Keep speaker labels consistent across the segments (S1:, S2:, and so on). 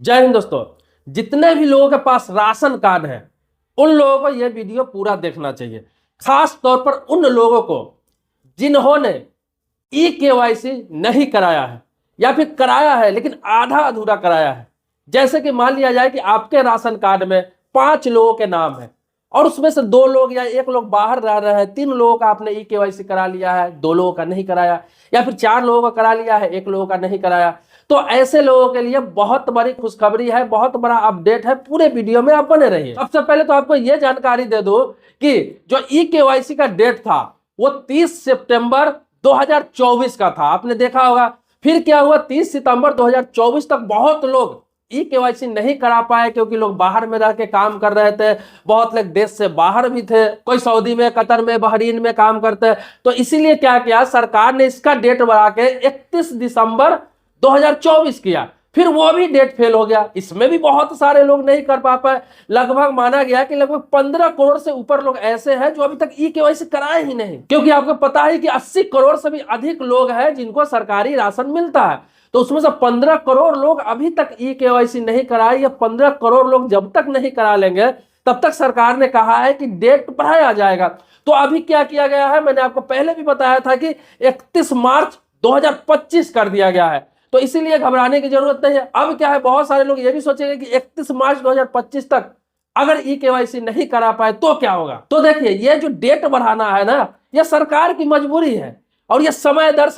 S1: जय हिंद दोस्तों। जितने भी लोगों के पास राशन कार्ड है उन लोगों को यह वीडियो पूरा देखना चाहिए, खास तौर पर उन लोगों को जिन्होंने ई-केवाईसी नहीं कराया है या फिर कराया है लेकिन आधा अधूरा कराया है। जैसे कि मान लिया जाए कि आपके राशन कार्ड में 5 लोगों के नाम है और उसमें से 2 लोग या 1 लोग बाहर रह रहे हैं, 3 लोगों का आपने ई-केवाईसी करा लिया है, 2 लोगों का नहीं कराया, या फिर 4 लोगों का करा लिया है, 1 लोगों का नहीं कराया। तो ऐसे लोगों के लिए बहुत बड़ी खुशखबरी है, बहुत बड़ा अपडेट है। पूरे वीडियो में आप बने रहिए। सबसे पहले तो आपको यह जानकारी दे दूं कि जो ई-केवाईसी का डेट था वो 30 सितंबर 2024 का था, आपने देखा होगा। फिर क्या हुआ, 30 सितंबर 2024 तक बहुत लोग ई-केवाईसी नहीं करा पाए क्योंकि लोग बाहर में रह के काम कर रहे थे, बहुत लोग देश से बाहर भी थे, कोई सऊदी में, कतर में, बहरीन में काम करते। तो इसीलिए क्या किया, सरकार ने इसका डेट बढ़ा के 31 दिसंबर 2024 किया। फिर वो भी डेट फेल हो गया, इसमें भी बहुत सारे लोग नहीं कर पा पाए। लगभग माना गया कि लगभग 15 करोड़ से ऊपर लोग ऐसे हैं जो अभी तक ई-केवाईसी कराए ही नहीं, क्योंकि आपको पता है कि 80 करोड़ से भी अधिक लोग हैं जिनको सरकारी राशन मिलता है। तो उसमें से 15 करोड़ लोग अभी तक ई-केवाईसी नहीं कराए। ये 15 करोड़ लोग जब तक नहीं करा लेंगे तब तक सरकार ने कहा है कि डेट बढ़ाया जाएगा। तो अभी क्या किया गया है, मैंने आपको पहले भी बताया था कि 31 मार्च 2025 कर दिया गया है। तो इसीलिए घबराने की जरूरत नहीं है। अब क्या है, बहुत सारे लोग ये भी सोचेंगे कि 31 मार्च 2025 तक अगर ई-केवाईसी नहीं करा पाए तो क्या होगा। तो देखिए, ये जो डेट बढ़ाना है ना, ये सरकार की मजबूरी है और ये समय दर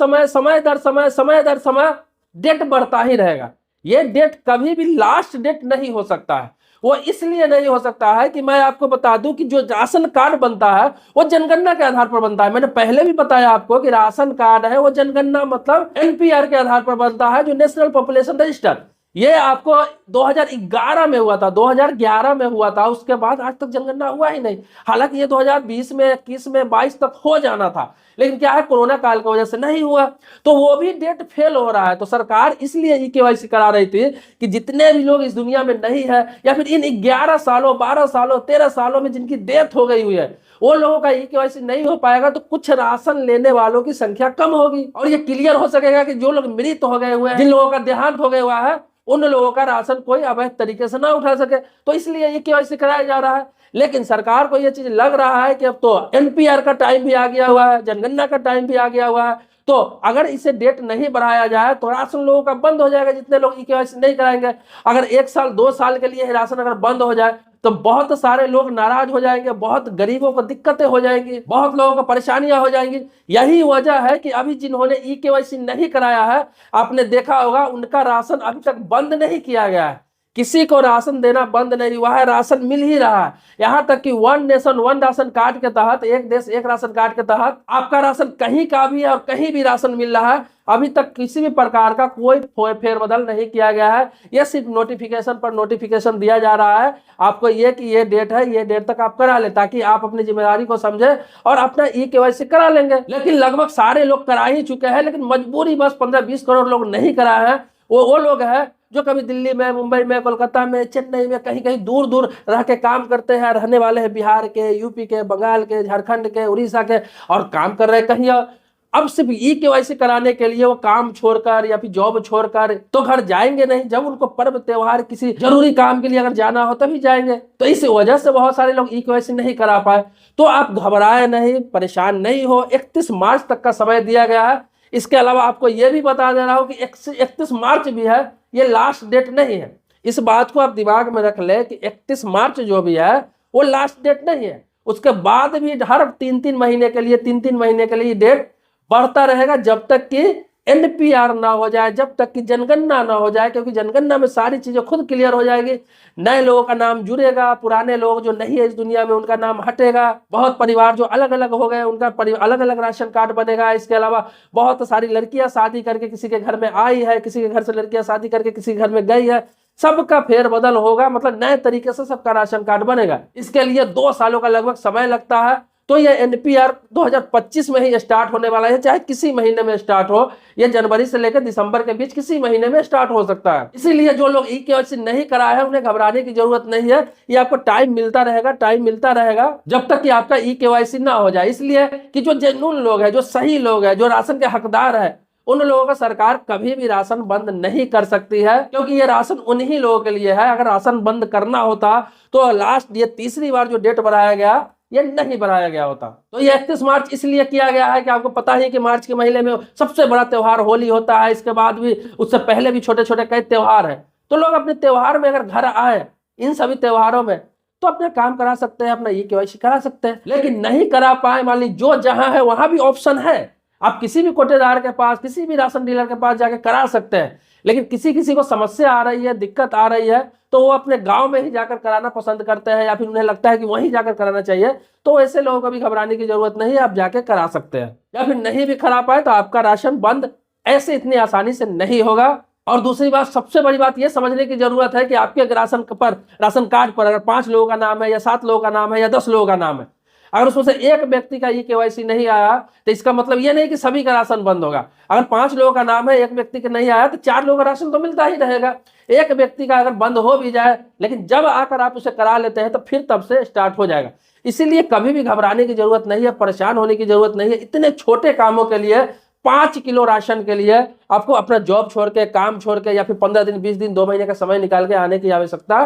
S1: समय डेट बढ़ता ही रहेगा। ये डेट कभी भी लास्ट डेट नहीं हो सकता है। वो इसलिए नहीं हो सकता है कि मैं आपको बता दूं कि जो राशन कार्ड बनता है वो जनगणना के आधार पर बनता है। मैंने पहले भी बताया आपको कि राशन कार्ड है वो जनगणना मतलब एनपीआर के आधार पर बनता है, जो नेशनल पॉपुलेशन रजिस्टर। ये आपको 2011 में हुआ था, 2011 में हुआ था, उसके बाद आज तक जनगणना हुआ ही नहीं। हालांकि ये 2020 में, 21 में, 22 तक हो जाना था, लेकिन क्या है, कोरोना काल की वजह से नहीं हुआ, तो वो भी डेट फेल हो रहा है। तो सरकार इसलिए ई-केवाईसी करा रही थी कि जितने भी लोग इस दुनिया में नहीं है या फिर इन 11 सालों, 12 सालों, 13 सालों में जिनकी डेथ हो गई हुई है, वो लोगों का ई-केवाईसी नहीं हो पाएगा तो कुछ राशन लेने वालों की संख्या कम होगी और ये क्लियर हो सकेगा कि जो लोग मृत हो गए हुए हैं, जिन लोगों का देहांत हो गया हुआ है, उन लोगों का राशन कोई अवैध तरीके से ना उठा सके। तो इसलिए ये केवाईसी कराया जा रहा है। लेकिन सरकार को ये चीज लग रहा है कि अब तो एनपीआर का टाइम भी आ गया हुआ है, जनगणना का टाइम भी आ गया हुआ है, तो अगर इसे डेट नहीं बढ़ाया जाए तो राशन लोगों का बंद हो जाएगा। जितने लोग ई-केवाईसी नहीं कराएंगे, अगर 1 साल 2 साल के लिए राशन अगर बंद हो जाए तो बहुत सारे लोग नाराज हो जाएंगे, बहुत गरीबों को दिक्कतें हो जाएंगी, बहुत लोगों को परेशानियां हो जाएंगी। यही वजह है कि अभी जिन्होंने ई-केवाईसी नहीं कराया है, आपने देखा होगा उनका राशन अभी तक बंद नहीं किया गया है। किसी को राशन देना बंद नहीं हुआ है, राशन मिल ही रहा है। यहां तक कि one nation one ration card के तहत, एक देश एक राशन कार्ड के तहत आपका राशन कहीं का भी है और कहीं भी राशन मिल रहा है। अभी तक किसी भी प्रकार का कोई फेरबदल नहीं किया गया है। यह सिर्फ नोटिफिकेशन पर नोटिफिकेशन दिया जा रहा है आपको, ये कि ये डेट है, ये डेट तक आप करा ले, ताकि आप अपनी जिम्मेदारी को समझे और अपना ई-केवाईसी करा लेंगे। लेकिन लगभग सारे लोग करा ही चुके हैं, लेकिन मजबूरी बस 15-20 करोड़ लोग नहीं कराए हैं। वो लोग हैं जो कभी दिल्ली में, मुंबई में, कोलकाता में, चेन्नई में, कहीं कहीं दूर दूर रह के काम करते हैं, रहने वाले हैं बिहार के, यूपी के, बंगाल के, झारखंड के, उड़ीसा के, और काम कर रहे हैं कहीं और। अब सिर्फ ई-केवाईसी कराने के लिए वो काम छोड़कर या फिर जॉब छोड़कर तो घर जाएंगे नहीं। जब उनको पर्व त्योहार, किसी जरूरी काम के लिए अगर जाना हो तभी जाएंगे। तो इस वजह से बहुत सारे लोग ई-केवाईसी नहीं करा पाए। तो आप घबराए नहीं, परेशान नहीं हो। 31 मार्च तक का समय दिया गया है। इसके अलावा आपको यह भी बता दे रहा हूं कि 31 मार्च भी है, ये लास्ट डेट नहीं है। इस बात को आप दिमाग में रख ले कि 31 मार्च जो भी है वो लास्ट डेट नहीं है। उसके बाद भी हर 3-3 महीने के लिए, 3-3 महीने के लिए डेट बढ़ता रहेगा जब तक कि एनपीआर ना हो जाए, जब तक कि जनगणना ना हो जाए, क्योंकि जनगणना में सारी चीजें खुद क्लियर हो जाएगी। नए लोगों का नाम जुड़ेगा, पुराने लोग जो नहीं है इस दुनिया में उनका नाम हटेगा, बहुत परिवार जो अलग अलग हो गए उनका अलग अलग राशन कार्ड बनेगा। इसके अलावा बहुत सारी लड़कियां शादी करके किसी के घर में आई है, किसी के घर से लड़कियां शादी करके किसी के घर में गई है, सबका फेरबदल होगा, मतलब नए तरीके से सबका राशन कार्ड बनेगा। इसके लिए 2 सालों का लगभग समय लगता है। तो ये एनपीआर 2025 में ही स्टार्ट होने वाला है, चाहे किसी महीने में स्टार्ट हो। ये जनवरी से लेकर दिसंबर के बीच किसी महीने में स्टार्ट हो सकता है। इसीलिए जो लोग ई-केवाईसी नहीं कराए हैं उन्हें घबराने की जरूरत नहीं है। ये आपको टाइम मिलता रहेगा जब तक कि आपका ई-केवाईसी ना हो जाए। इसलिए कि जो जेन्युइन लोग हैं, जो सही लोग हैं, जो राशन के हकदार है, उन लोगों का सरकार कभी भी राशन बंद नहीं कर सकती है, क्योंकि ये राशन उन्हीं लोगों के लिए है। अगर राशन बंद करना होता तो लास्ट ये तीसरी बार जो डेट बढ़ाया गया ये नहीं बढ़ाया गया होता। तो ये 31 मार्च इसलिए किया गया है कि आपको पता ही कि मार्च के महीने में सबसे बड़ा त्योहार होली होता है, इसके बाद भी उससे पहले भी छोटे छोटे कई त्योहार हैं। तो लोग अपने त्योहार में अगर घर आए इन सभी त्योहारों में तो अपना काम करा सकते हैं, अपना ई-केवाईसी करा सकते हैं। लेकिन नहीं करा पाए, मान ली जो जहां है वहां भी ऑप्शन है, आप किसी भी कोटेदार के पास, किसी भी राशन डीलर के पास जाके करा सकते हैं। लेकिन किसी किसी को समस्या आ रही है, दिक्कत आ रही है, तो वो अपने गांव में ही जाकर कराना पसंद करते हैं, या फिर उन्हें लगता है कि वहीं जाकर कराना चाहिए। तो ऐसे लोगों को भी घबराने की जरूरत नहीं है, आप जाके करा सकते हैं। या फिर नहीं भी करा पाए तो आपका राशन बंद ऐसे इतनी आसानी से नहीं होगा। और दूसरी बात, सबसे बड़ी बात यह समझने की जरूरत है कि आपके राशन कार्ड पर अगर 5 लोगों का नाम है या 7 लोगों का नाम है या 10 लोगों का नाम है, अगर उसमें से एक व्यक्ति का ई-केवाईसी नहीं आया तो इसका मतलब यह नहीं कि सभी का राशन बंद होगा। अगर 5 लोगों का नाम है, एक व्यक्ति का नहीं आया, तो 4 लोगों का राशन तो मिलता ही रहेगा। एक व्यक्ति का अगर बंद हो भी जाए, लेकिन जब आकर आप उसे करा लेते हैं तो फिर तब से स्टार्ट हो जाएगा। इसीलिए कभी भी घबराने की जरूरत नहीं है, परेशान होने की जरूरत नहीं है। इतने छोटे कामों के लिए 5 किलो राशन के लिए आपको अपना जॉब छोड़ के, काम छोड़ के, या फिर 15 दिन, 20 दिन, 2 महीने का समय निकाल के आने की आवश्यकता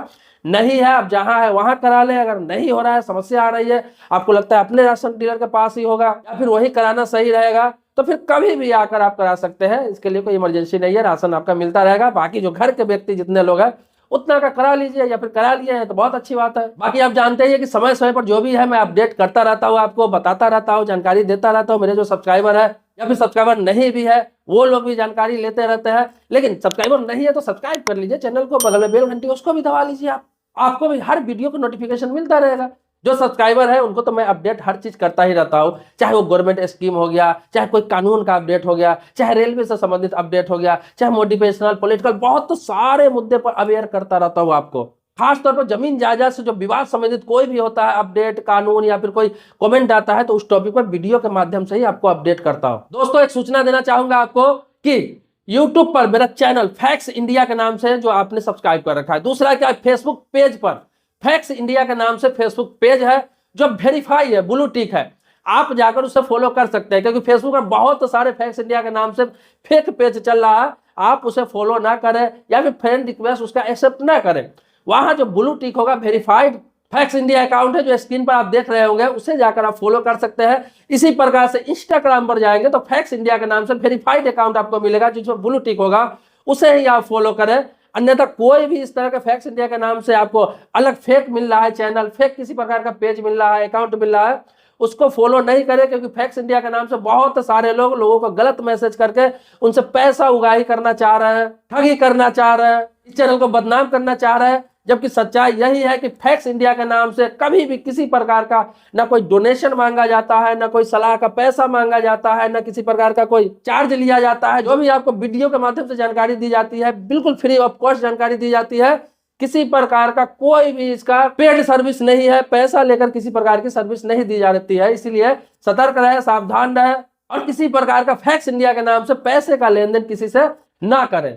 S1: नहीं है। आप जहां है वहां करा लें। अगर नहीं हो रहा है, समस्या आ रही है, आपको लगता है अपने राशन डीलर के पास ही होगा या फिर वही कराना सही रहेगा, तो फिर कभी भी आकर आप करा सकते हैं। इसके लिए कोई इमरजेंसी नहीं है, राशन आपका मिलता रहेगा। बाकी जो घर के व्यक्ति जितने लोग हैं उतना का करा लीजिए, या फिर करा लिए हैं तो बहुत अच्छी बात है। बाकी आप जानते हैं कि समय समय पर जो भी है मैं अपडेट करता रहता हूँ, आपको बताता रहता हूँ, जानकारी देता रहता हूँ। मेरे जो सब्सक्राइबर है या फिर सब्सक्राइबर नहीं भी है वो लोग भी जानकारी लेते रहते हैं। लेकिन सब्सक्राइबर नहीं है तो सब्सक्राइब कर लीजिए चैनल को, बगल में बेल घंटी उसको भी दबा लीजिए। आपको भी हर वीडियो का नोटिफिकेशन मिलता रहेगा। जो सब्सक्राइबर है उनको तो मैं अपडेट हर चीज करता ही रहता हूँ, चाहे वो गवर्नमेंट स्कीम हो गया, चाहे कोई कानून का अपडेट हो गया, चाहे रेलवे से संबंधित अपडेट हो गया, चाहे मोटिवेशनल, पॉलिटिकल, बहुत तो सारे मुद्दे पर अवेयर करता रहता हूँ आपको। खास तौर पर जमीन जायदाद से जो विवाद संबंधित कोई भी होता है अपडेट, कानून या फिर कोई कमेंट आता है, तो उस टॉपिक पर वीडियो के माध्यम से ही आपको अपडेट करता हूँ। दोस्तों, एक सूचना देना चाहूंगा आपको कि यूट्यूब पर मेरा चैनल फैक्ट्स इंडिया के नाम से जो आपने सब्सक्राइब कर रखा है। दूसरा क्या, फेसबुक पेज पर फैक्ट्स इंडिया के नाम से फेसबुक पेज है जो वेरीफाई है, ब्लू टिक है। आप जाकर उसे फॉलो कर सकते हैं, क्योंकि फेसबुक पर बहुत सारे फैक्ट्स इंडिया के नाम से फेक पेज चल रहा है। आप उसे फॉलो ना करें या फिर फ्रेंड रिक्वेस्ट उसका एक्सेप्ट ना करें। वहां जो ब्लू टिक होगा, वेरीफाइड फैक्ट्स इंडिया अकाउंट है जो स्क्रीन पर आप देख रहे होंगे, उसे जाकर आप फॉलो कर सकते हैं। इसी प्रकार से इंस्टाग्राम पर जाएंगे तो फैक्ट्स इंडिया के नाम से वेरीफाइड अकाउंट आपको मिलेगा, जिसमें ब्लू टिक होगा, उसे ही आप फॉलो करें। अन्यथा कोई भी इस तरह के फैक्ट्स इंडिया के नाम से आपको अलग फेक मिल रहा है, चैनल फेक किसी प्रकार का पेज मिल रहा है, अकाउंट मिल रहा है, उसको फॉलो नहीं करें। क्योंकि फैक्ट्स इंडिया के नाम से बहुत सारे लोगों को गलत मैसेज करके उनसे पैसा उगाही करना चाह रहे हैं, ठगी करना चाह रहे हैं, इस चैनल को बदनाम करना चाह रहे हैं। जबकि सच्चाई यही है कि फैक्ट्स इंडिया के नाम से कभी भी किसी प्रकार का ना कोई डोनेशन मांगा जाता है, ना कोई सलाह का पैसा मांगा जाता है, ना किसी प्रकार का कोई चार्ज लिया जाता है। जो भी आपको वीडियो के माध्यम से जानकारी दी जाती है, बिल्कुल फ्री ऑफ कॉस्ट जानकारी दी जाती है। किसी प्रकार का कोई भी इसका पेड सर्विस नहीं है, पैसा लेकर किसी प्रकार की सर्विस नहीं दी जाती है। इसीलिए सतर्क रहे, सावधान रहे और किसी प्रकार का फैक्ट्स इंडिया के नाम से पैसे का लेन देन किसी से ना करें।